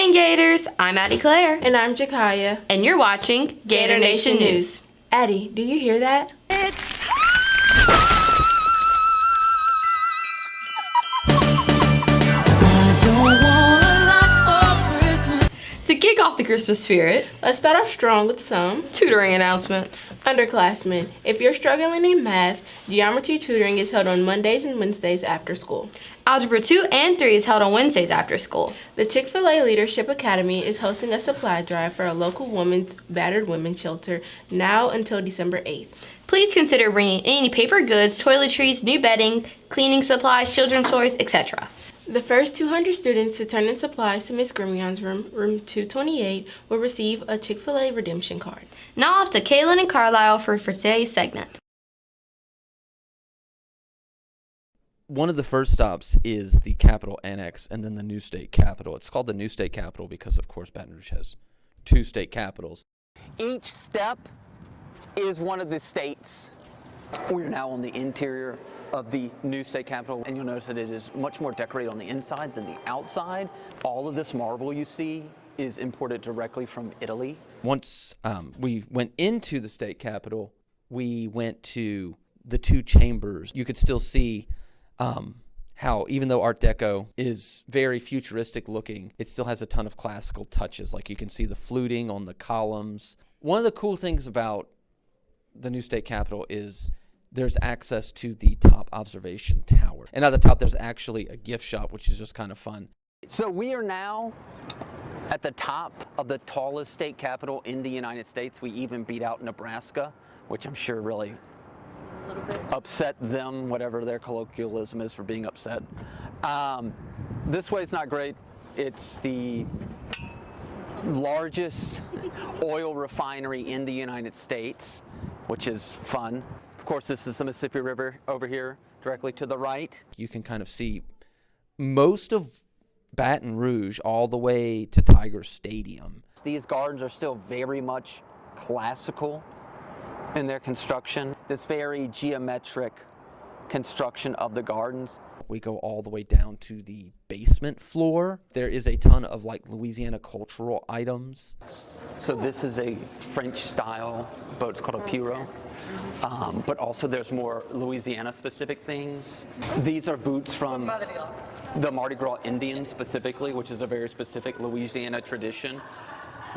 morning, Gators. I'm Addie Claire. And I'm Jakaya. And you're watching Gator Nation News. Addie, do you hear that? To kick off the Christmas spirit, Let's start off strong with some tutoring announcements. underclassmen. If you're struggling in math, geometry tutoring is held on Mondays and Wednesdays after school. Algebra 2 and 3 is held on Wednesdays after school. The Chick-fil-A Leadership Academy is hosting a supply drive for a local women's battered women's shelter now until December 8th. Please consider bringing any paper goods, toiletries, new bedding, cleaning supplies, children's toys, etc. The first 200 students to turn in supplies to Miss Grimion's room 228, will receive a Chick-fil-A redemption card. Now off to Kaylin and Carlisle for today's segment. One of the first stops is the Capitol Annex and then the new state capitol. It's called the new state capitol because, of course, Baton Rouge has two state capitals. Each step is one of the states. We're now on the interior of the new state capitol, and you'll notice that it is much more decorated on the inside than the outside. All of this marble you see is imported directly from Italy. Once we went into the state capitol, we went to the two chambers. You could still see how, even though Art Deco is very futuristic looking, it still has a ton of classical touches. Like you can see the fluting on the columns. One of the cool things about the new state capitol is there's access to the top observation tower. And at the top, there's actually a gift shop, which is just kind of fun. So we are now at the top of the tallest state capitol in the United States. We even beat out Nebraska, which I'm sure really upset them, whatever their colloquialism is for being upset. This way it's not great. It's the largest oil refinery in the United States, which is fun. Of course, this is the Mississippi River over here, directly to the right. You can kind of see most of Baton Rouge all the way to Tiger Stadium. These gardens are still very much classical in their construction. This very geometric construction of the gardens. We go all the way down to the basement floor. There is a ton of like Louisiana cultural items. So this is a French style boat. It's called a pirogue. But also there's more Louisiana specific things. These are boots from the Mardi Gras Indians specifically, which is a very specific Louisiana tradition.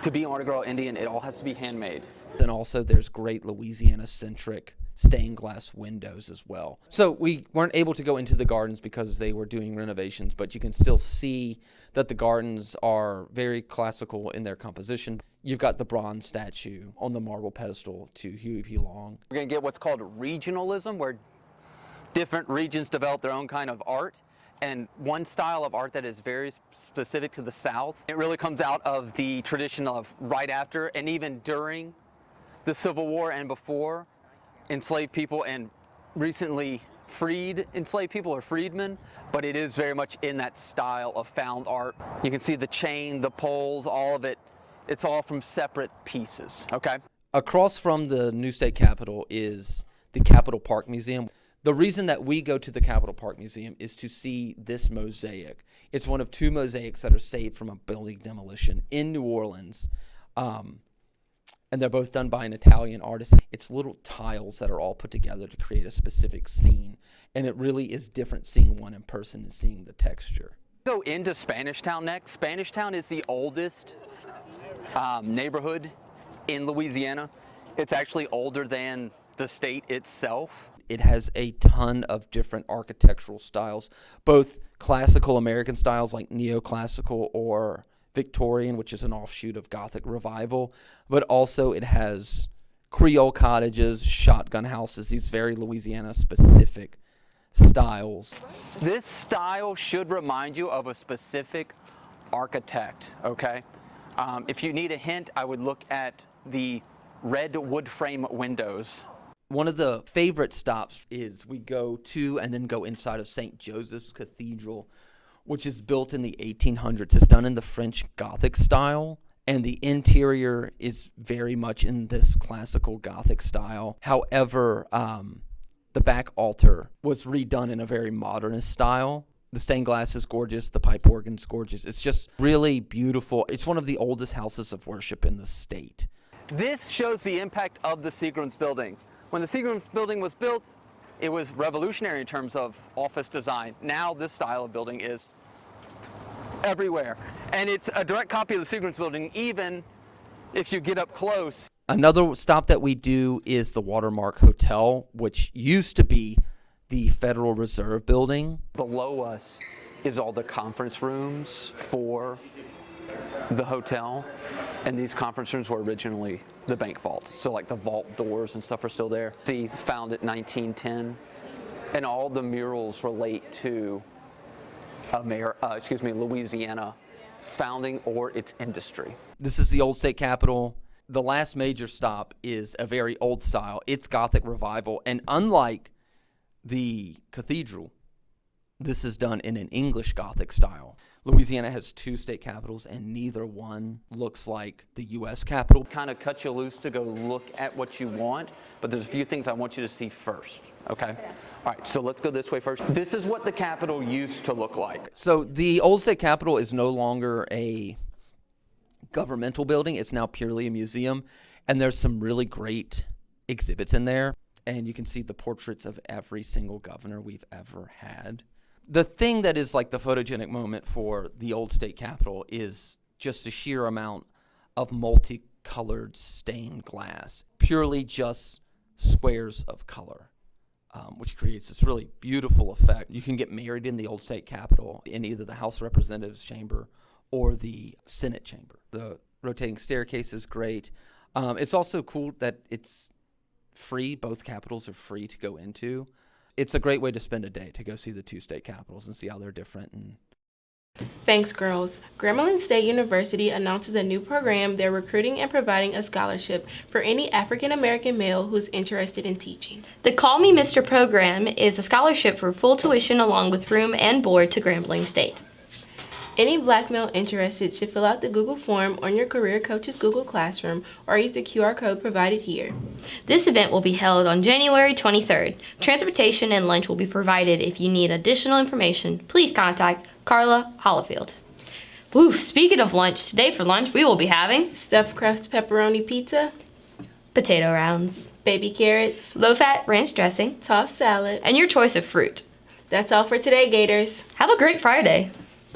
To be a Mardi Gras Indian, it all has to be handmade. Then also there's great Louisiana-centric stained glass windows as well. So we weren't able to go into the gardens because they were doing renovations, but you can still see that the gardens are very classical in their composition. You've got the bronze statue on the marble pedestal to Huey P. Long. We're going to get what's called regionalism, where different regions develop their own kind of art. And one style of art that is very specific to the South, it really comes out of the tradition of right after and even during the Civil War and before, enslaved people and recently freed enslaved people or freedmen, but it is very much in that style of found art. You can see the chain, the poles, all of it. It's all from separate pieces, okay? Across from the new state capitol is the Capitol Park Museum. The reason that we go to the Capitol Park Museum is to see this mosaic. It's one of two mosaics that are saved from a building demolition in New Orleans. And they're both done by an Italian artist. It's little tiles that are all put together to create a specific scene. And it really is different seeing one in person and seeing the texture. Go into Spanish Town next. Spanish Town is the oldest neighborhood in Louisiana. It's actually older than the state itself. It has a ton of different architectural styles, both classical American styles like neoclassical or Victorian, which is an offshoot of Gothic revival, but also it has Creole cottages, shotgun houses, these very Louisiana-specific styles. This style should remind you of a specific architect, okay? If you need a hint, I would look at the red wood frame windows. One of the favorite stops is we go to and then go inside of St. Joseph's Cathedral, which is built in the 1800s. It's done in the French Gothic style, and the interior is very much in this classical Gothic style. However, the back altar was redone in a very modernist style. The stained glass is gorgeous. The pipe organ's gorgeous. It's just really beautiful. It's one of the oldest houses of worship in the state. This shows the impact of the Seagram's building. When the Seagram's building was built, it was revolutionary in terms of office design. Now this style of building is everywhere. And it's a direct copy of the Seagram's building, even if you get up close. Another stop that we do is the Watermark Hotel, which used to be the Federal Reserve building. Below us is all the conference rooms for the hotel, and these conference rooms were originally the bank vaults. So like the vault doors and stuff are still there. See, founded 1910, and all the murals relate to Louisiana's founding or its industry. This is the old state capitol. The last major stop is a very old style. It's Gothic revival, and unlike the cathedral, this is done in an English Gothic style. Louisiana has 2 state capitals, and neither one looks like the U.S. Capitol. Kind of cut you loose to go look at what you want, but there's a few things I want you to see first, okay? All right, so let's go this way first. This is what the Capitol used to look like. So the old state capitol is no longer a governmental building. It's now purely a museum, and there's some really great exhibits in there. And you can see the portraits of every single governor we've ever had. The thing that is like the photogenic moment for the old state capitol is just the sheer amount of multicolored stained glass, purely just squares of color, which creates this really beautiful effect. You can get married in the old state capitol in either the House of Representatives chamber or the Senate chamber. The rotating staircase is great. It's also cool that it's free. Both capitals are free to go into. It's a great way to spend a day to go see the 2 state capitals and see how they're different. And Thanks, girls. Grambling State University announces a new program. They're recruiting and providing a scholarship for any African American male who's interested in teaching. The Call Me Mr. program is a scholarship for full tuition along with room and board to Grambling State. Any Black male interested should fill out the Google form on your career coach's Google Classroom or use the QR code provided here. This event will be held on January 23rd. Transportation and lunch will be provided. If you need additional information, please contact Carla Hollifield. Woo, speaking of lunch, today for lunch we will be having Stuffed crust pepperoni pizza, potato rounds, baby carrots, low-fat ranch dressing, tossed salad, and your choice of fruit. That's all for today, Gators. Have a great Friday.